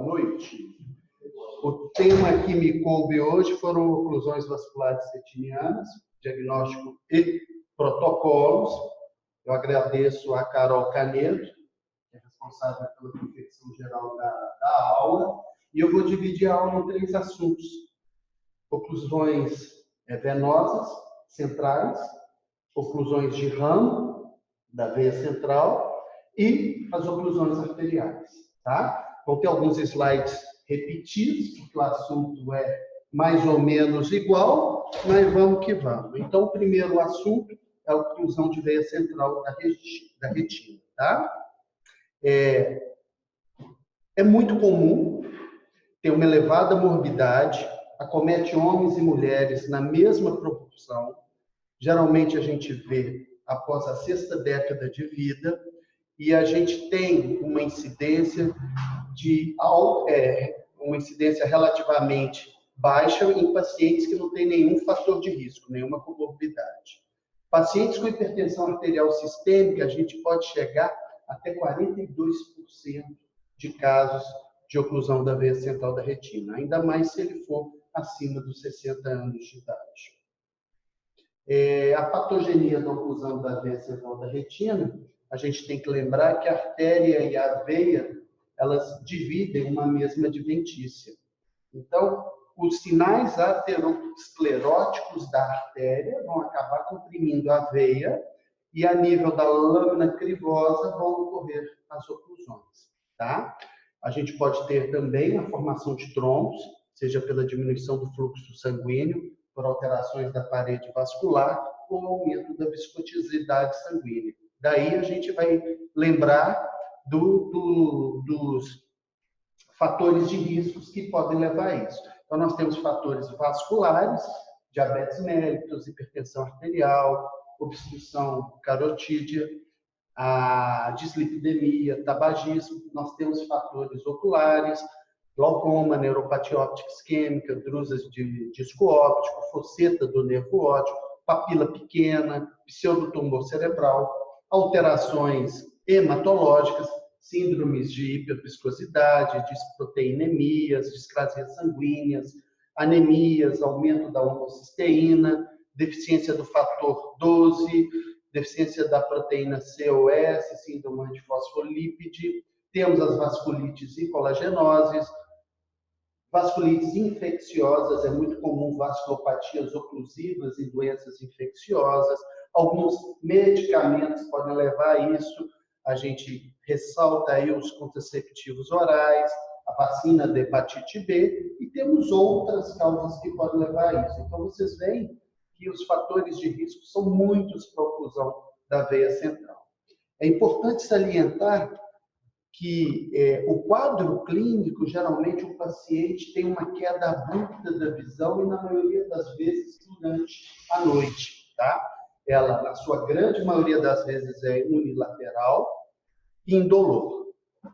noite. O tema que me coube hoje foram oclusões vasculares retinianas, diagnóstico e protocolos. Eu agradeço a Carol Canedo, que é responsável pela confecção geral da aula, e eu vou dividir a aula em 3 assuntos: oclusões venosas centrais, oclusões de ramo da veia central e as oclusões arteriais, tá? Vão ter alguns slides repetidos, porque o assunto é mais ou menos igual, mas vamos que vamos. Então, o primeiro assunto é a oclusão de veia central da retina, tá? É muito comum, tem uma elevada morbidade, acomete homens e mulheres na mesma proporção. Geralmente a gente vê após a 6ª década de vida, e a gente tem uma incidência relativamente baixa em pacientes que não têm nenhum fator de risco, nenhuma comorbidade. Pacientes com hipertensão arterial sistêmica, a gente pode chegar até 42% de casos de oclusão da veia central da retina, ainda mais se ele for acima dos 60 anos de idade. A patogenia da oclusão da veia central da retina, a gente tem que lembrar que a artéria e a veia, elas dividem uma mesma adventícia. Então, os sinais ateroscleróticos da artéria vão acabar comprimindo a veia e, a nível da lâmina crivosa, vão ocorrer as oclusões, tá? A gente pode ter também a formação de trombos, seja pela diminuição do fluxo sanguíneo, por alterações da parede vascular ou aumento da viscosidade sanguínea. Daí a gente vai lembrar dos fatores de riscos que podem levar a isso. Então, nós temos fatores vasculares, diabetes mellitus, hipertensão arterial, obstrução carotídea, a dislipidemia, tabagismo. Nós temos fatores oculares, glaucoma, neuropatia óptica isquêmica, drusas de disco óptico, fosseta do nervo óptico, papila pequena, pseudotumor cerebral, alterações hematológicas, síndromes de hiperviscosidade, disproteinemias, discrasias sanguíneas, anemias, aumento da homocisteína, deficiência do fator 12, deficiência da proteína COS, síndrome de fosfolípide. Temos as vasculites e colagenoses, vasculites infecciosas, é muito comum vasculopatias oclusivas e doenças infecciosas. Alguns medicamentos podem levar a isso. A gente ressalta aí os contraceptivos orais, a vacina da hepatite B, e temos outras causas que podem levar a isso. Então, vocês veem que os fatores de risco são muitos para a oclusão da veia central. É importante salientar que o quadro clínico, geralmente o paciente tem uma queda abrupta da visão e, na maioria das vezes, durante a noite, tá? Ela, na sua grande maioria das vezes, é unilateral e indolor.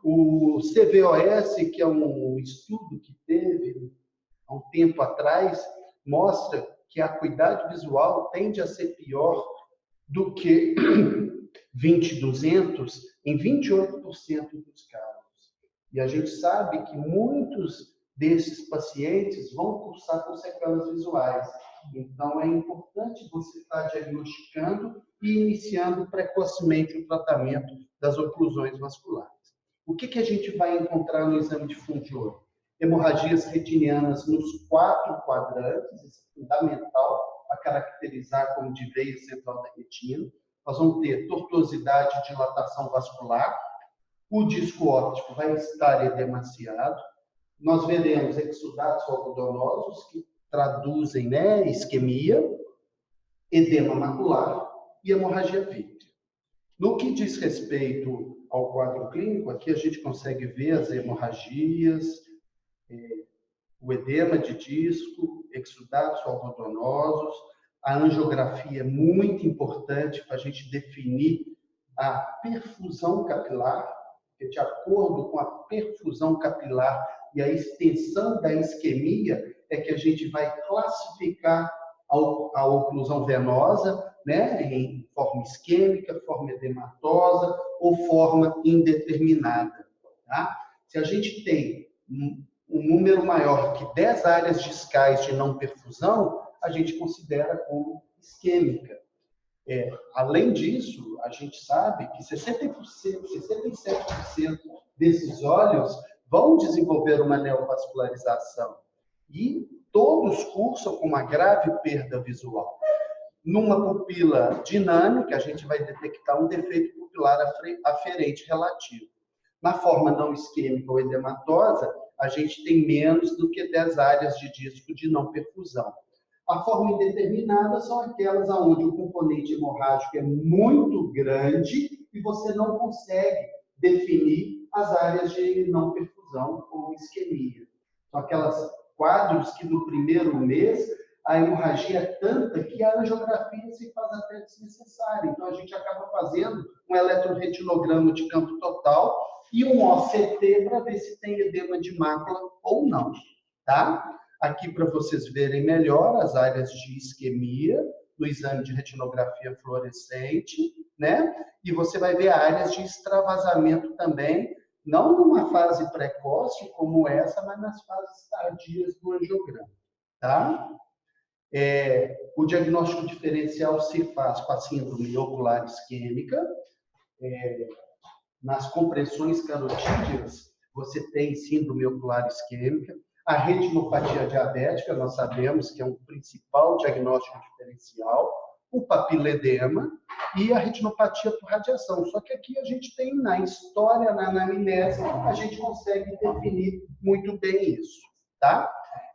O CVOS, que é um estudo que teve há um tempo atrás, mostra que a acuidade visual tende a ser pior do que 20/200 em 28% dos casos. E a gente sabe que muitos desses pacientes vão cursar com sequelas visuais. Então, é importante você estar diagnosticando e iniciando precocemente o tratamento das oclusões vasculares. O que a gente vai encontrar no exame de fundo de olho? Hemorragias retinianas nos 4 quadrantes, isso é fundamental para caracterizar como de veia central da retina. Nós vamos ter tortuosidade e dilatação vascular, o disco óptico vai estar edemaciado, nós veremos exudatos algodonosos, que traduzem, isquemia, edema macular e hemorragia vítrea. No que diz respeito ao quadro clínico, aqui a gente consegue ver as hemorragias, o edema de disco, exudatos algodonosos. A angiografia é muito importante para a gente definir a perfusão capilar, porque de acordo com a perfusão capilar e a extensão da isquemia é que a gente vai classificar a oclusão venosa, em forma isquêmica, forma edematosa ou forma indeterminada. Tá? Se a gente tem um número maior que 10 áreas discais de não perfusão, a gente considera como isquêmica. Além disso, a gente sabe que 60%, 67% desses olhos vão desenvolver uma neovascularização e todos cursam com uma grave perda visual. Numa pupila dinâmica, a gente vai detectar um defeito pupilar aferente relativo. Na forma não isquêmica ou edematosa, a gente tem menos do que 10 áreas de disco de não perfusão. A forma indeterminada são aquelas onde o componente hemorrágico é muito grande e você não consegue definir as áreas de não perfusão ou isquemia. São aquelas quadros que no primeiro mês a hemorragia é tanta que a angiografia se faz até desnecessária. Então a gente acaba fazendo um eletroretinograma de campo total e um OCT para ver se tem edema de mácula ou não, tá? Aqui para vocês verem melhor as áreas de isquemia no exame de retinografia fluorescente, né? E você vai ver áreas de extravasamento também, não numa fase precoce como essa, mas nas fases tardias do angiograma, tá? O diagnóstico diferencial se faz com a síndrome ocular isquêmica. Nas compressões carotídeas, você tem síndrome ocular isquêmica. A retinopatia diabética, nós sabemos que é um principal diagnóstico diferencial. O papiledema e a retinopatia por radiação. Só que aqui a gente tem na história, na anamnese, a gente consegue definir muito bem isso, tá?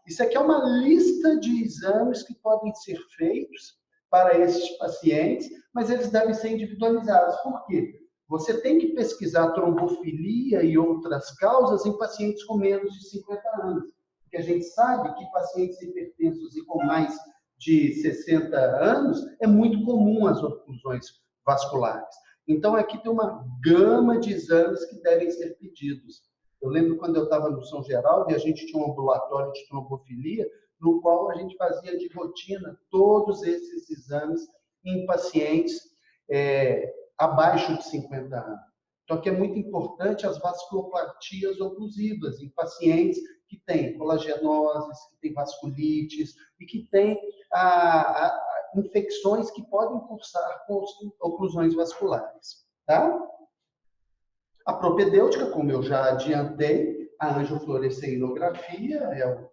Isso aqui é uma lista de exames que podem ser feitos para esses pacientes, mas eles devem ser individualizados. Por quê? Você tem que pesquisar trombofilia e outras causas em pacientes com menos de 50 anos. Porque a gente sabe que pacientes hipertensos e com mais de 60 anos é muito comum as oclusões vasculares. Então, aqui tem uma gama de exames que devem ser pedidos. Eu lembro quando eu estava no São Geraldo e a gente tinha um ambulatório de trombofilia, no qual a gente fazia de rotina todos esses exames em pacientes abaixo de 50 anos. Então, aqui é muito importante as vasculopatias oclusivas em pacientes que têm colagenoses, que têm vasculites e que têm infecções que podem cursar com oclusões vasculares. Tá? A propedêutica, como eu já adiantei, a angiofluoresceinografia é o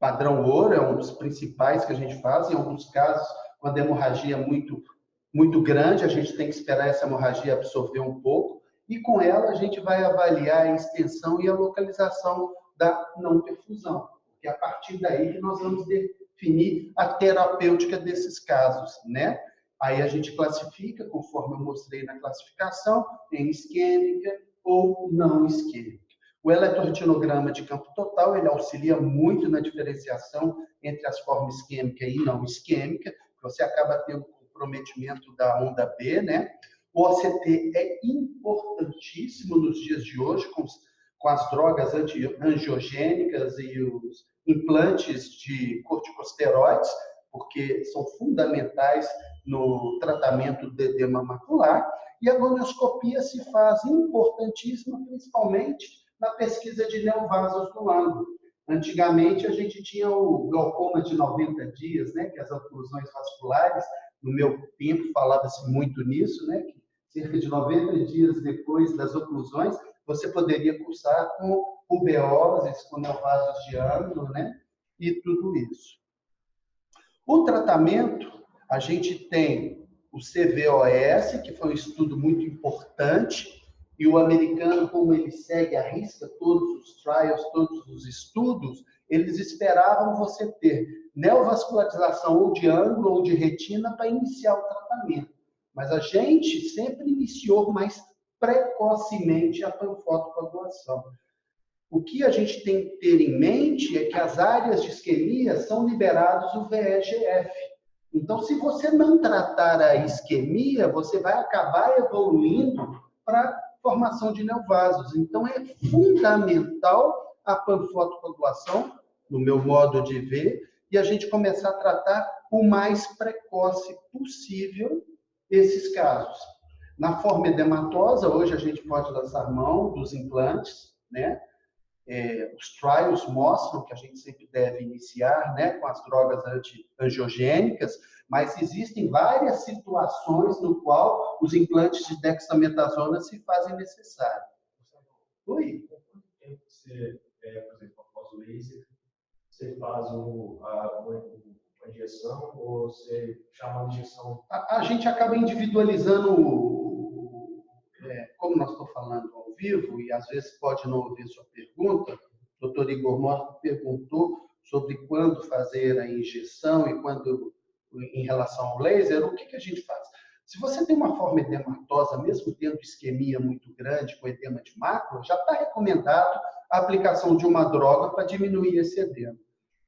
padrão ouro, é um dos principais que a gente faz. Em alguns casos, quando a hemorragia é muito grande, a gente tem que esperar essa hemorragia absorver um pouco, e com ela a gente vai avaliar a extensão e a localização da não perfusão, porque é a partir daí que nós vamos definir a terapêutica desses casos, né? Aí a gente classifica, conforme eu mostrei na classificação, em isquêmica ou não isquêmica. O eletroretinograma de campo total, ele auxilia muito na diferenciação entre as formas isquêmica e não isquêmica, você acaba tendo comprometimento da onda B, né? O OCT é importantíssimo nos dias de hoje, com as drogas antiangiogênicas e os implantes de corticosteroides, porque são fundamentais no tratamento do edema macular. E a gonioscopia se faz importantíssima, principalmente na pesquisa de neovasos do ângulo. Antigamente, a gente tinha o glaucoma de 90 dias, né, que as oclusões vasculares, no meu tempo falava-se muito nisso, né, que cerca de 90 dias depois das oclusões, você poderia cursar com uveoses, com neovasos de ângulo, né, e tudo isso. O tratamento, a gente tem o CVOS, que foi um estudo muito importante, e o americano, como ele segue à risca todos os trials, todos os estudos, eles esperavam você ter neovascularização ou de ângulo ou de retina para iniciar o tratamento. Mas a gente sempre iniciou mais precocemente a panfotocoagulação. O que a gente tem que ter em mente é que as áreas de isquemia são liberados o VEGF. Então, se você não tratar a isquemia, você vai acabar evoluindo para formação de neovasos. Então, é fundamental a panfotocoagulação, no meu modo de ver, e a gente começar a tratar o mais precoce possível esses casos. Na forma edematosa, hoje a gente pode lançar mão dos implantes, né? Os trials mostram que a gente sempre deve iniciar, né, com as drogas antiangiogênicas, mas existem várias situações no qual os implantes de dexametasona se fazem necessários. Oi? Quanto tempo você, por exemplo, após o laser, você faz uma injeção ou você chama de injeção? A gente acaba individualizando, como nós estamos falando ao vivo, e às vezes pode não ouvir sua pergunta, o doutor Igor Mota perguntou sobre quando fazer a injeção e quando, em relação ao laser, o que a gente faz? Se você tem uma forma edematosa, mesmo tendo isquemia muito grande, com edema de mácula, já está recomendado a aplicação de uma droga para diminuir esse edema.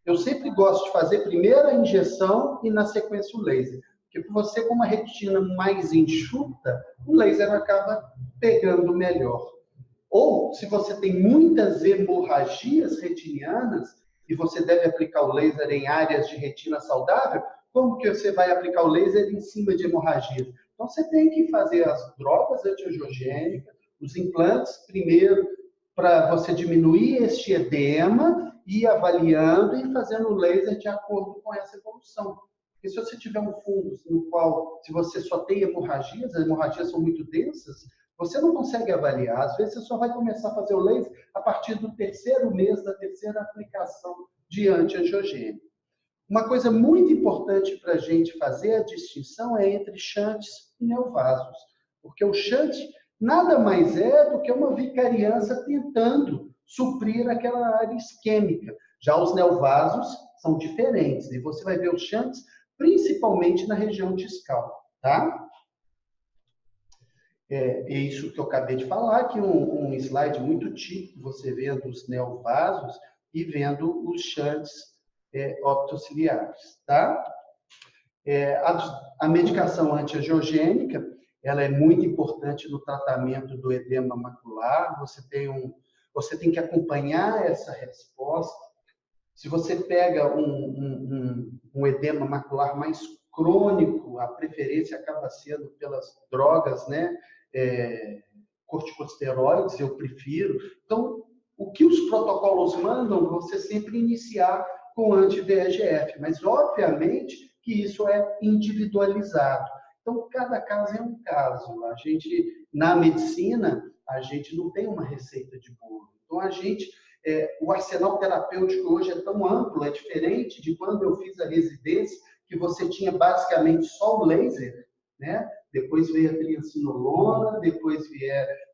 Eu sempre gosto de fazer primeiro a injeção e, na sequência, o laser. Porque você, com uma retina mais enxuta, o laser acaba pegando melhor. Ou, se você tem muitas hemorragias retinianas e você deve aplicar o laser em áreas de retina saudável, como que você vai aplicar o laser em cima de hemorragias? Então, você tem que fazer as drogas antiangiogênicas, os implantes, primeiro, para você diminuir este edema, ir avaliando e fazendo o laser de acordo com essa evolução. Porque se você tiver um fundo no qual, se você só tem hemorragias, as hemorragias são muito densas, você não consegue avaliar. Às vezes, você só vai começar a fazer o laser a partir do terceiro mês, da terceira aplicação de antiangiogênico. Uma coisa muito importante para a gente fazer a distinção é entre shunts e neovasos. Porque o shunt nada mais é do que uma vicariança tentando suprir aquela área isquêmica. Já os neovasos são diferentes. E você vai ver os shunts principalmente na região discal, tá? É isso que eu acabei de falar, aqui um slide muito típico, você vendo os neovasos e vendo os shunts optociliares, tá? A medicação antiangiogênica, ela é muito importante no tratamento do edema macular, você tem que acompanhar essa resposta. Se você pega um edema macular mais crônico, a preferência acaba sendo pelas drogas, né? Corticosteroides, eu prefiro. Então, o que os protocolos mandam, você sempre iniciar com anti-VEGF, mas obviamente que isso é individualizado. Então, cada caso é um caso. A gente, na medicina, a gente não tem uma receita de bolo. Então, o arsenal terapêutico hoje é tão amplo, é diferente de quando eu fiz a residência, que você tinha basicamente só o laser, né? Depois veio a triancinolona, depois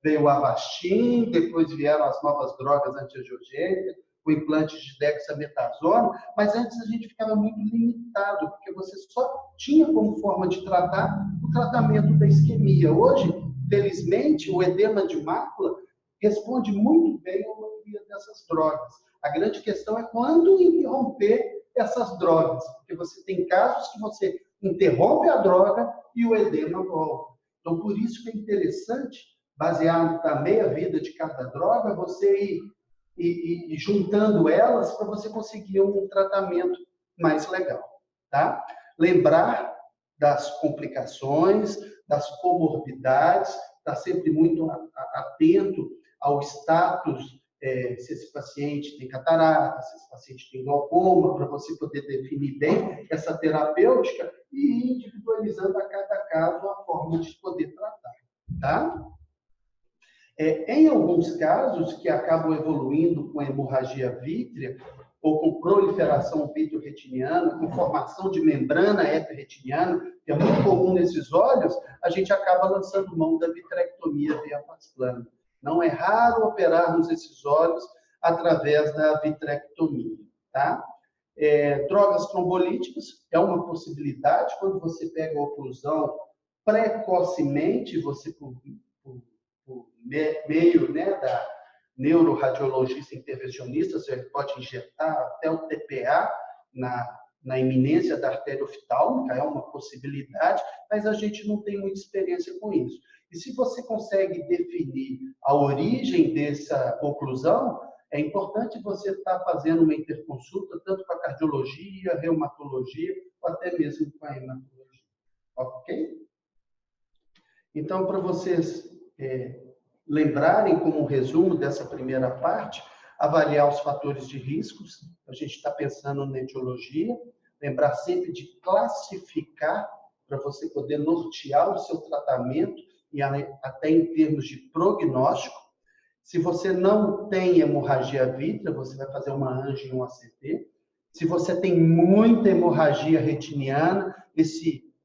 veio o Avastin, depois vieram as novas drogas antiangiogênicas, o implante de dexametasona, mas antes a gente ficava muito limitado, porque você só tinha como forma de tratar o tratamento da isquemia. Hoje, felizmente, o edema de mácula responde muito bem a maioria dessas drogas. A grande questão é quando interromper essas drogas, porque você tem casos que você interrompe a droga e o edema volta. Então, por isso que é interessante, baseado na meia-vida de cada droga, você ir juntando elas para você conseguir um tratamento mais legal, tá? Lembrar das complicações, das comorbidades, estar sempre muito atento ao status, se esse paciente tem catarata, se esse paciente tem glaucoma, para você poder definir bem essa terapêutica e ir individualizando a cada caso a forma de poder tratar, tá? Em alguns casos que acabam evoluindo com hemorragia vítrea ou com proliferação vitreoretiniana, com formação de membrana epirretiniana, que é muito comum nesses olhos, a gente acaba lançando mão da vitrectomia via pars plana. Não é raro operarmos esses olhos através da vitrectomia, tá? Drogas trombolíticas é uma possibilidade quando você pega a oclusão precocemente, você por meio, né, da neuroradiologista intervencionista, você pode injetar até o TPA na iminência da artéria oftálmica, é uma possibilidade, mas a gente não tem muita experiência com isso. E se você consegue definir a origem dessa oclusão, é importante você estar fazendo uma interconsulta, tanto com a cardiologia, reumatologia, ou até mesmo com a hematologia. Ok? Então, para vocês lembrarem como um resumo dessa primeira parte, avaliar os fatores de riscos, a gente está pensando na etiologia, lembrar sempre de classificar para você poder nortear o seu tratamento e até em termos de prognóstico. Se você não tem hemorragia vítrea, você vai fazer uma anjo e um ACT. Se você tem muita hemorragia retiniana,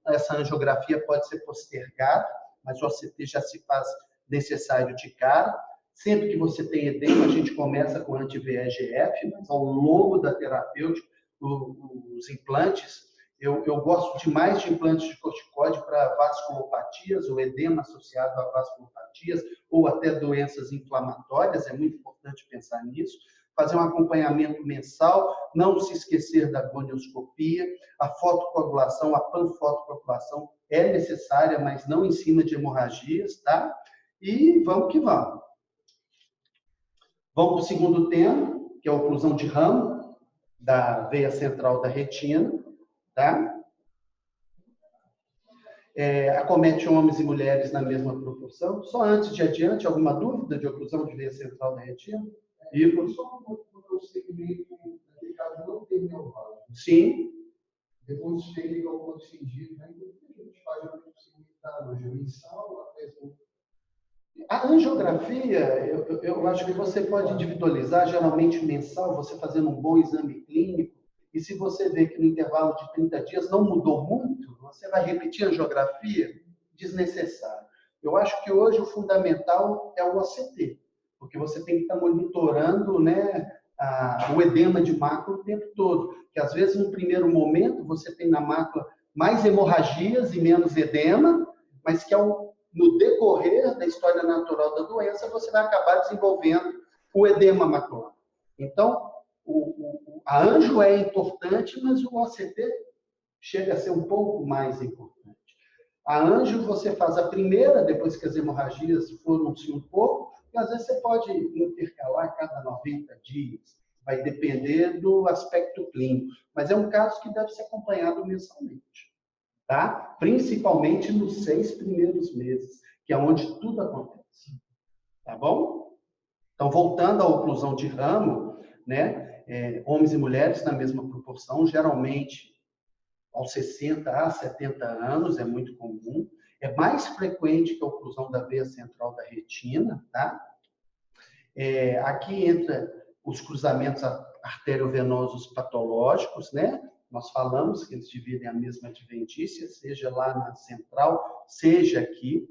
essa angiografia pode ser postergada, mas o ACT já se faz necessário de cara. Sempre que você tem edema, a gente começa com anti-VEGF, mas ao longo da terapêutica, os implantes, eu gosto demais de implantes de corticoide para vasculopatias, ou edema associado a vasculopatias, ou até doenças inflamatórias, é muito importante pensar nisso. Fazer um acompanhamento mensal, não se esquecer da gonioscopia, a fotocoagulação, a panfotocoagulação é necessária, mas não em cima de hemorragias, tá? E vamos que vamos. Vamos para o segundo tema, que é a oclusão de ramo da veia central da retina, tá? Acomete homens e mulheres na mesma proporção. Só antes de adiante, alguma dúvida de oclusão de veia central da retina? Igor? Só porque o segmento, naquele caso, não tem neurônio. Sim. Depois chega ao ponto cingido, né? O que a gente faz no segmento da anjo mensal, a angiografia, eu acho que você pode individualizar, geralmente mensal, você fazendo um bom exame clínico, e se você vê que no intervalo de 30 dias não mudou muito, você vai repetir a angiografia? Desnecessário. Eu acho que hoje o fundamental é o ACT, porque você tem que estar monitorando, né, o edema de mácula o tempo todo, que às vezes no primeiro momento você tem na mácula mais hemorragias e menos edema, mas que no decorrer da história natural da doença você vai acabar desenvolvendo o edema macular. Então, a anjo é importante, mas o OCT chega a ser um pouco mais importante. A anjo você faz a primeira, depois que as hemorragias foram-se um pouco, e às vezes você pode intercalar a cada 90 dias. Vai depender do aspecto clínico. Mas é um caso que deve ser acompanhado mensalmente. Tá? Principalmente nos 6 primeiros meses, que é onde tudo acontece. Tá bom? Então, voltando à oclusão de ramo, né? Homens e mulheres na mesma proporção, geralmente aos 60 a 70 anos, é muito comum. É mais frequente que a oclusão da veia central da retina, tá? Aqui entra os cruzamentos arteriovenosos patológicos, né? Nós falamos que eles dividem a mesma adventícia, seja lá na central, seja aqui.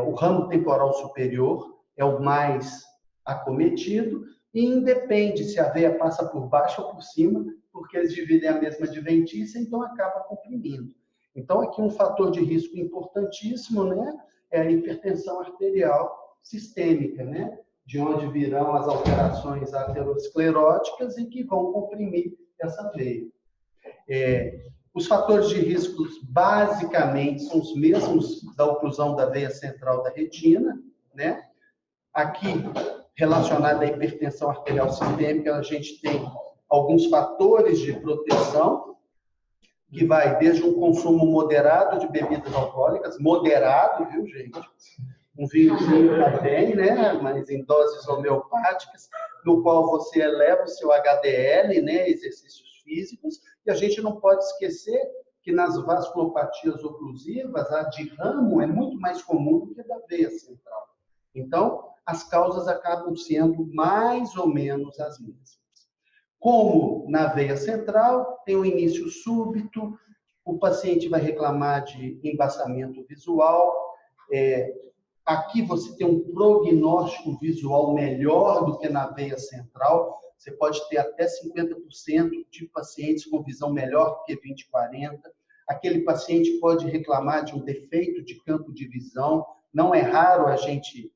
O ramo temporal superior é o mais acometido e independe se a veia passa por baixo ou por cima, porque eles dividem a mesma adventícia, então acaba comprimindo. Então, aqui um fator de risco importantíssimo, né, é a hipertensão arterial sistêmica, né, de onde virão as alterações ateroscleróticas e que vão comprimir essa veia. Os fatores de riscos, basicamente, são os mesmos da oclusão da veia central da retina, né? Aqui, relacionado à hipertensão arterial sistêmica, a gente tem alguns fatores de proteção, que vai desde um consumo moderado de bebidas alcoólicas, moderado, viu, gente? Um vinhozinho também, né? Mas em doses homeopáticas, no qual você eleva o seu HDL, né? Exercícios físicos, e a gente não pode esquecer que nas vasculopatias oclusivas, a de ramo é muito mais comum do que a da veia central. Então, as causas acabam sendo mais ou menos as mesmas. Como na veia central, tem um início súbito, o paciente vai reclamar de embaçamento visual. Aqui você tem um prognóstico visual melhor do que na veia central. Você pode ter até 50% de pacientes com visão melhor que 20/40. Aquele paciente pode reclamar de um defeito de campo de visão. Não é raro a gente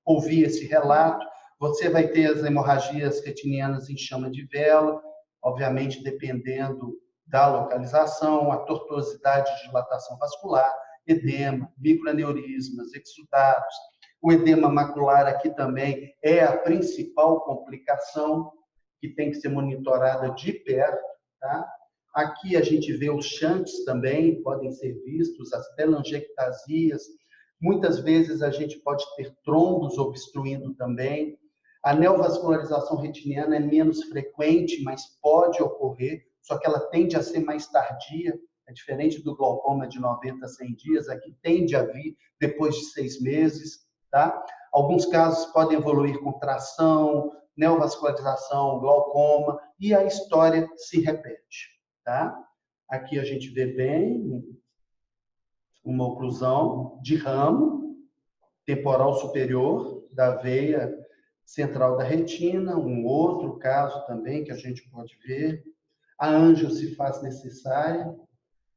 ouvir esse relato. Você vai ter as hemorragias retinianas em chama de vela, obviamente dependendo da localização, a tortuosidade de dilatação vascular, edema, microaneurismas, exudados. O edema macular aqui também é a principal complicação que tem que ser monitorada de perto, tá? Aqui a gente vê os shunts também, podem ser vistos, as telangiectasias. Muitas vezes a gente pode ter trombos obstruindo também. A neovascularização retiniana é menos frequente, mas pode ocorrer, só que ela tende a ser mais tardia, é diferente do glaucoma de 90 a 100 dias, aqui tende a vir depois de 6 meses, tá? Alguns casos podem evoluir com tração, neovascularização, glaucoma, e a história se repete, tá? Aqui a gente vê bem uma oclusão de ramo temporal superior da veia central da retina, um outro caso também que a gente pode ver. A anjo se faz necessária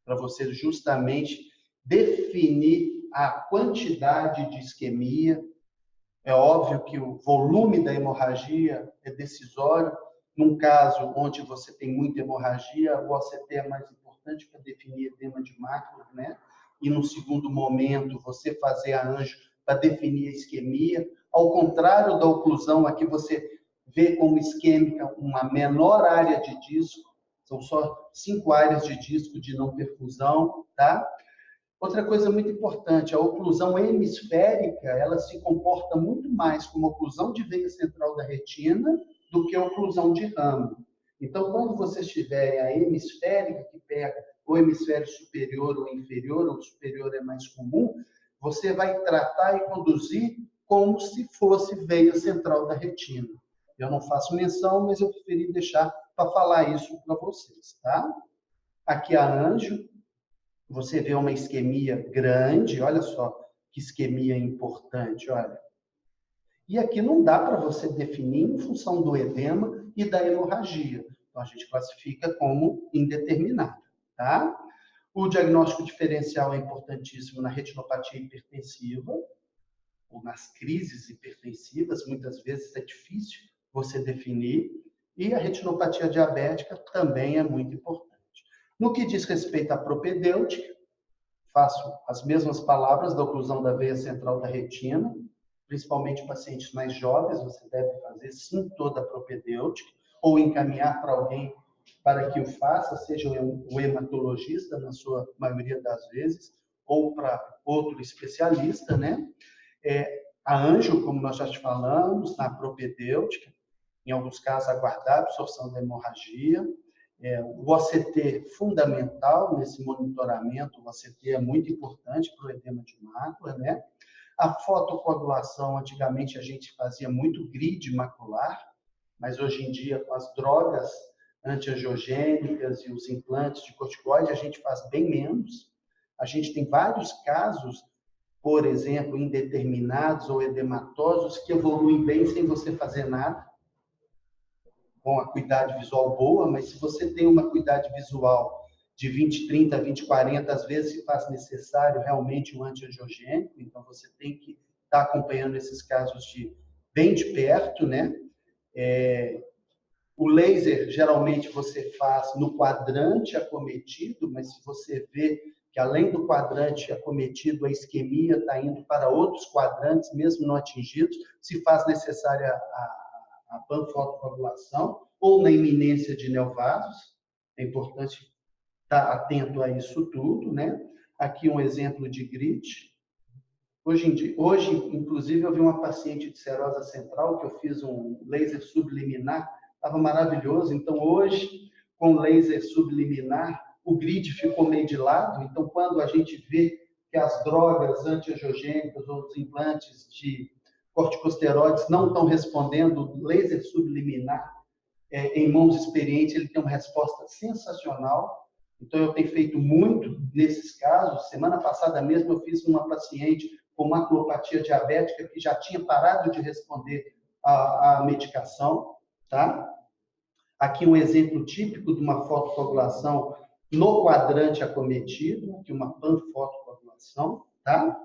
para você justamente definir a quantidade de isquemia. É óbvio que o volume da hemorragia é decisório. Num caso onde você tem muita hemorragia, o OCT é mais importante para definir edema de mácula, né? E no segundo momento, você fazer a anjo para definir a isquemia. Ao contrário da oclusão, aqui você vê como isquêmica uma menor área de disco, são só 5 áreas de disco de não perfusão, tá? Outra coisa muito importante, a oclusão hemisférica, ela se comporta muito mais como oclusão de veia central da retina do que oclusão de ramo. Então, quando você tiver a hemisférica, que pega o hemisfério superior ou inferior, o superior é mais comum, você vai tratar e conduzir como se fosse veia central da retina. Eu não faço menção, mas eu preferi deixar para falar isso para vocês, tá? Aqui a anjo, você vê uma isquemia grande, olha só que isquemia importante, olha. E aqui não dá para você definir em função do edema e da hemorragia. Então, a gente classifica como indeterminado, tá? O diagnóstico diferencial é importantíssimo na retinopatia hipertensiva, ou nas crises hipertensivas, muitas vezes é difícil você definir, e a retinopatia diabética também é muito importante. No que diz respeito à propedêutica, faço as mesmas palavras da oclusão da veia central da retina, principalmente pacientes mais jovens, você deve fazer sim toda a propedêutica, ou encaminhar para alguém para que o faça, seja o hematologista, na sua maioria das vezes, ou para outro especialista, né? A anjo, como nós já te falamos, na propedêutica, em alguns casos aguardar a absorção da hemorragia. O OCT fundamental nesse monitoramento, o OCT é muito importante para o edema de mácula, né? A fotocoagulação, antigamente a gente fazia muito grid macular, mas hoje em dia com as drogas antiangiogênicas e os implantes de corticoide, a gente faz bem menos. A gente tem vários casos, por exemplo, indeterminados ou edematosos, que evoluem bem sem você fazer nada, com a acuidade visual boa, mas se você tem uma acuidade visual de 20, 30, 20, 40, às vezes se faz necessário realmente um antiangiogênico, então você tem que estar acompanhando esses casos bem de perto, né? O laser, geralmente, você faz no quadrante acometido, mas se você vê que além do quadrante acometido, a isquemia está indo para outros quadrantes, mesmo não atingidos, se faz necessária a panfotocoagulação, ou na iminência de neovasos. É importante estar atento a isso tudo, né? Aqui um exemplo de grid. Hoje, inclusive, eu vi uma paciente de serosa central que eu fiz um laser subliminar, estava maravilhoso. Então, hoje, com laser subliminar, o grid ficou meio de lado. Então, quando a gente vê que as drogas antiangiogênicas ou os implantes de corticosteroides não estão respondendo, laser subliminar, em mãos experientes, ele tem uma resposta sensacional. Então, eu tenho feito muito nesses casos. Semana passada mesmo, eu fiz uma paciente com maculopatia diabética que já tinha parado de responder à medicação, tá? Aqui um exemplo típico de uma fotocoagulação no quadrante acometido, aqui uma panfotocoagulação, tá?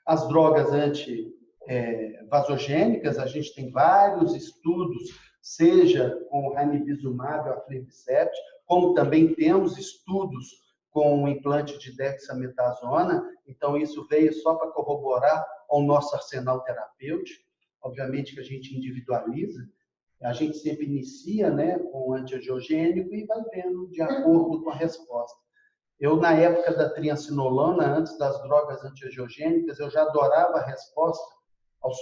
As drogas antivasogênicas, a gente tem vários estudos, seja com ranibizumab ou aflibercept, como também temos estudos com o implante de dexametasona. Então, isso veio só para corroborar o nosso arsenal terapêutico. Obviamente que a gente individualiza, a gente sempre inicia, né, com o antiangiogênico e vai vendo de acordo com a resposta. Eu, na época da triancinolona, antes das drogas antiangiogênicas, eu já adorava a resposta aos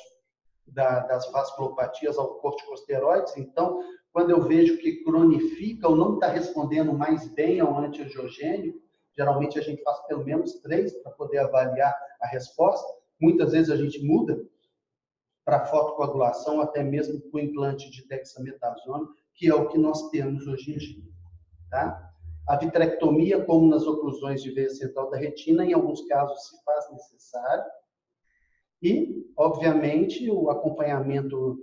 das vasculopatias ao corticosteroides. Então, quando eu vejo que cronifica ou não está respondendo mais bem ao antiangiogênico, geralmente a gente faz pelo menos 3 para poder avaliar a resposta. Muitas vezes a gente muda para fotocoagulação, até mesmo para o implante de dexametasona, que é o que nós temos hoje em dia. Tá? A vitrectomia, como nas oclusões de veia central da retina, em alguns casos se faz necessário. E, obviamente, o acompanhamento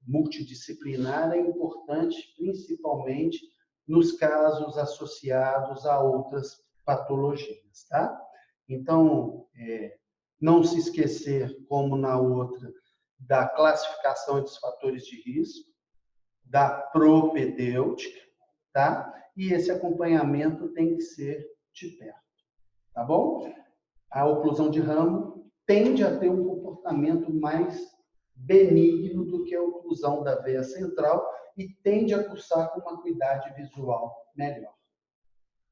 multidisciplinar é importante, principalmente nos casos associados a outras patologias. Tá? Então, não se esquecer, como na outra, da classificação dos fatores de risco, da propedêutica, tá? E esse acompanhamento tem que ser de perto, tá bom? A oclusão de ramo tende a ter um comportamento mais benigno do que a oclusão da veia central e tende a cursar com uma acuidade visual melhor.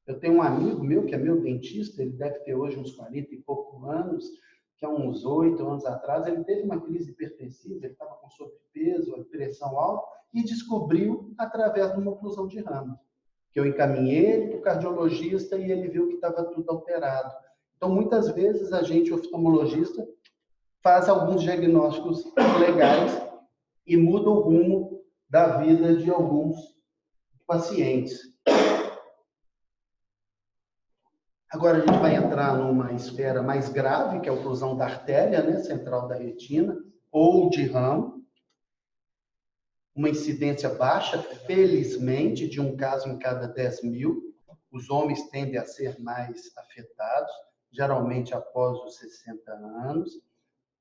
Eu tenho um amigo meu, que é meu dentista, ele deve ter hoje uns 40 e poucos anos, que há uns 8 anos atrás, ele teve uma crise hipertensiva, ele estava com sobrepeso, pressão alta, e descobriu através de uma oclusão de ramo. Que eu encaminhei ele para o cardiologista e ele viu que estava tudo alterado. Então, muitas vezes, a gente, oftalmologista, faz alguns diagnósticos legais e muda o rumo da vida de alguns pacientes. Agora a gente vai entrar numa esfera mais grave, que é a oclusão da artéria, né, central da retina, ou de ramo. Uma incidência baixa, felizmente, de um caso em cada 10 mil. Os homens tendem a ser mais afetados, geralmente após os 60 anos.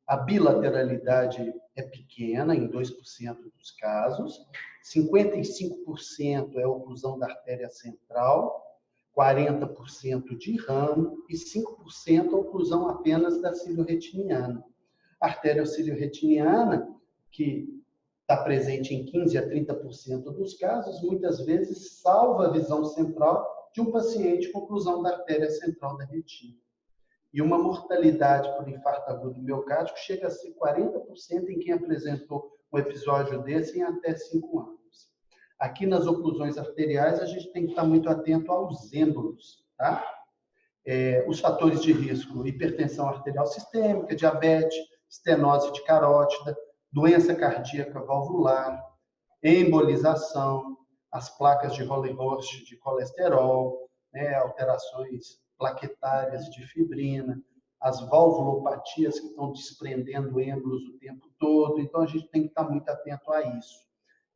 A bilateralidade é pequena, em 2% dos casos. 55% é a oclusão da artéria central, 40% de ramo e 5% a oclusão apenas da cilio-retiniana. A artéria cilio-retiniana, que está presente em 15% a 30% dos casos, muitas vezes salva a visão central de um paciente com oclusão da artéria central da retina. E uma mortalidade por infarto agudo miocárdico chega a ser 40% em quem apresentou um episódio desse em até 5 anos. Aqui nas oclusões arteriais, a gente tem que estar muito atento aos êmbolos, tá? Os fatores de risco: hipertensão arterial sistêmica, diabetes, estenose de carótida, doença cardíaca valvular, embolização, as placas de Holy-Horst de colesterol, né, alterações plaquetárias de fibrina, as valvulopatias que estão desprendendo êmbolos o tempo todo. Então, a gente tem que estar muito atento a isso.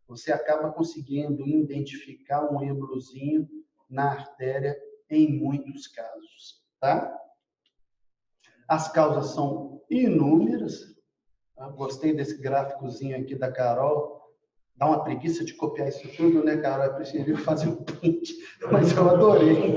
Você acaba conseguindo identificar um êmbolozinho na artéria em muitos casos, tá? As causas são inúmeras. Eu gostei desse gráficozinho aqui da Carol. Dá uma preguiça de copiar isso tudo, né, Carol? Eu preferi fazer um print, mas eu adorei.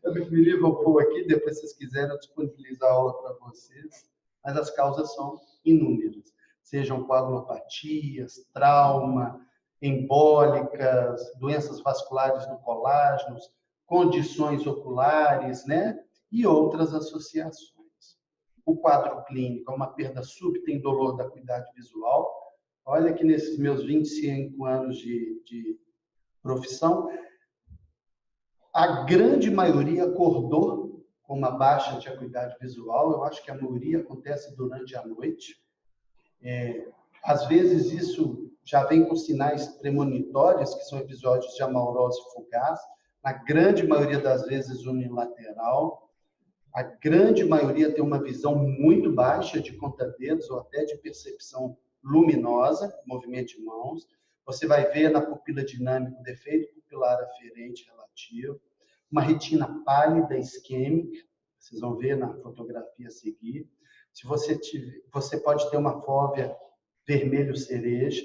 Eu preferi vou pôr aqui, depois se vocês quiserem eu disponibilizo a aula para vocês. Mas as causas são inúmeras. Sejam coagulopatias, trauma, embólicas, doenças vasculares do colágeno, condições oculares, né? E outras associações. O quadro clínico é uma perda súbita em dolor da acuidade visual. Olha que nesses meus 25 anos de profissão, a grande maioria acordou com uma baixa de acuidade visual. Eu acho que a maioria acontece durante a noite. Às vezes isso já vem com sinais premonitórios, que são episódios de amaurose fugaz, na grande maioria das vezes unilateral. A grande maioria tem uma visão muito baixa de conta-dedos ou até de percepção luminosa, movimento de mãos. Você vai ver na pupila dinâmica o defeito pupilar aferente relativo, uma retina pálida isquêmica, vocês vão ver na fotografia a seguir. Se você pode ter uma fóvea vermelho cereja,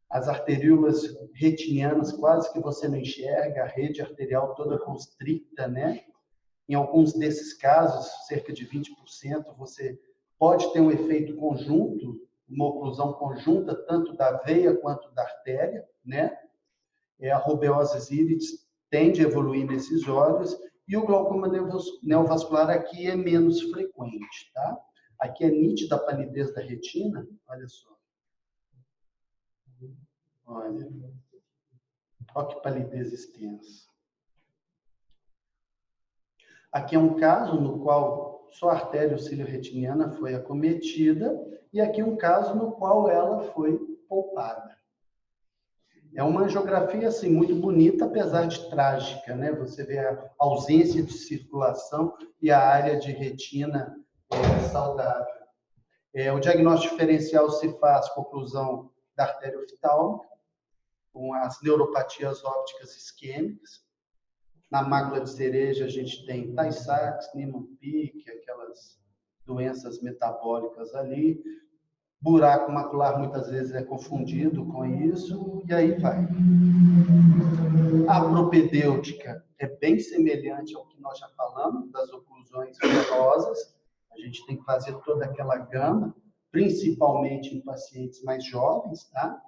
as arteríolas retinianas quase que você não enxerga, a rede arterial toda constricta, né? Em alguns desses casos, cerca de 20%, você pode ter um efeito conjunto, uma oclusão conjunta, tanto da veia quanto da artéria, né? A rubeose íris tende a evoluir nesses olhos e o glaucoma neovascular aqui é menos frequente, tá? Aqui é nítida a palidez da retina, olha só. Olha que palidez extensa. Aqui é um caso no qual só a artéria cílio-retiniana foi acometida e aqui um caso no qual ela foi poupada. É uma angiografia assim, muito bonita, apesar de trágica, né? Você vê a ausência de circulação e a área de retina saudável. O diagnóstico diferencial se faz com oclusão da artéria oftálmica, com as neuropatias ópticas isquêmicas. Na mácula de cereja, a gente tem Tay-Sachs, Niemann-Pick, aquelas doenças metabólicas ali. Buraco macular muitas vezes é confundido com isso, e aí vai. A propedêutica é bem semelhante ao que nós já falamos, das oclusões venosas. A gente tem que fazer toda aquela gama, principalmente em pacientes mais jovens, tá?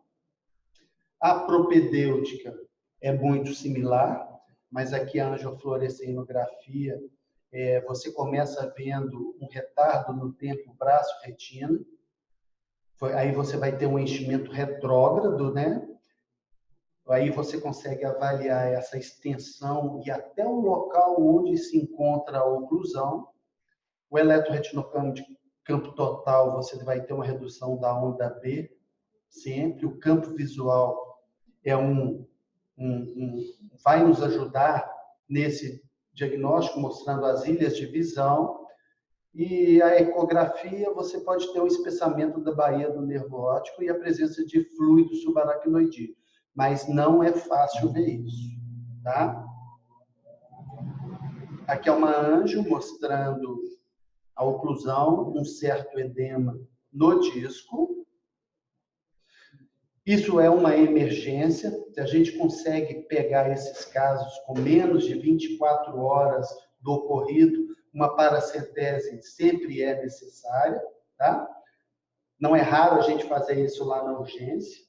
A propedêutica é muito similar, mas aqui a angiofluorescenografia, você começa vendo um retardo no tempo braço-retina. Aí você vai ter um enchimento retrógrado, né? Aí você consegue avaliar essa extensão e até o local onde se encontra a oclusão. O eletroretinocamo de campo total, você vai ter uma redução da onda B, sempre. O campo visual vai nos ajudar nesse diagnóstico, mostrando as ilhas de visão. E a ecografia, você pode ter um espessamento da baía do nervo óptico e a presença de fluido subaracnoideo. Mas não é fácil ver isso, tá? Aqui é uma anjo mostrando a oclusão, um certo edema no disco. Isso é uma emergência. Se a gente consegue pegar esses casos com menos de 24 horas do ocorrido, uma paracetese sempre é necessária, tá? Não é raro a gente fazer isso lá na urgência.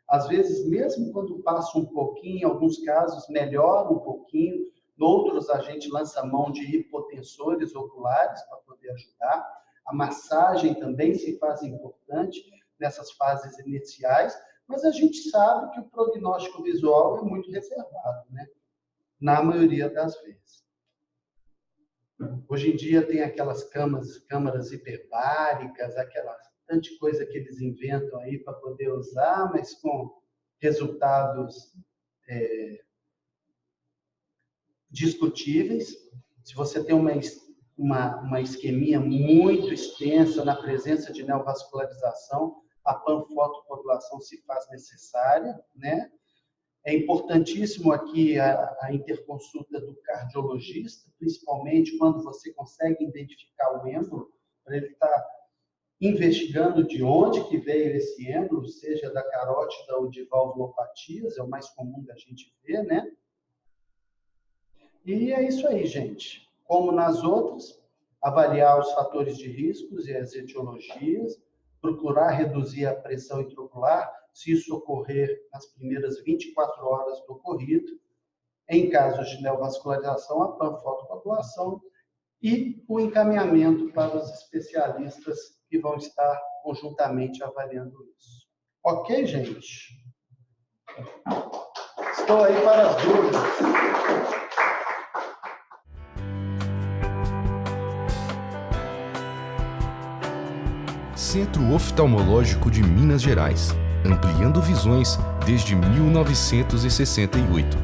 Às vezes, mesmo quando passa um pouquinho, em alguns casos melhora um pouquinho, noutros a gente lança mão de hipotensores oculares para poder ajudar. A massagem também se faz importante nessas fases iniciais, mas a gente sabe que o prognóstico visual é muito reservado, né? Na maioria das vezes. Hoje em dia tem aquelas câmaras hiperbáricas, aquela tanta coisa que eles inventam aí para poder usar, mas com resultados discutíveis. Se você tem uma isquemia muito extensa na presença de neovascularização, a panfotocoagulação se faz necessária, né? É importantíssimo aqui a interconsulta do cardiologista, principalmente quando você consegue identificar o êmbolo, para ele estar investigando de onde que veio esse êmbolo, seja da carótida ou de valvulopatias, é o mais comum da gente ver, né? E é isso aí, gente. Como nas outras, avaliar os fatores de riscos e as etiologias, procurar reduzir a pressão intraocular, se isso ocorrer nas primeiras 24 horas do ocorrido. Em casos de neovascularização, a panfotocoagulação e o encaminhamento para os especialistas que vão estar conjuntamente avaliando isso. Ok, gente? Estou aí para as dúvidas. Centro Oftalmológico de Minas Gerais, ampliando visões desde 1968.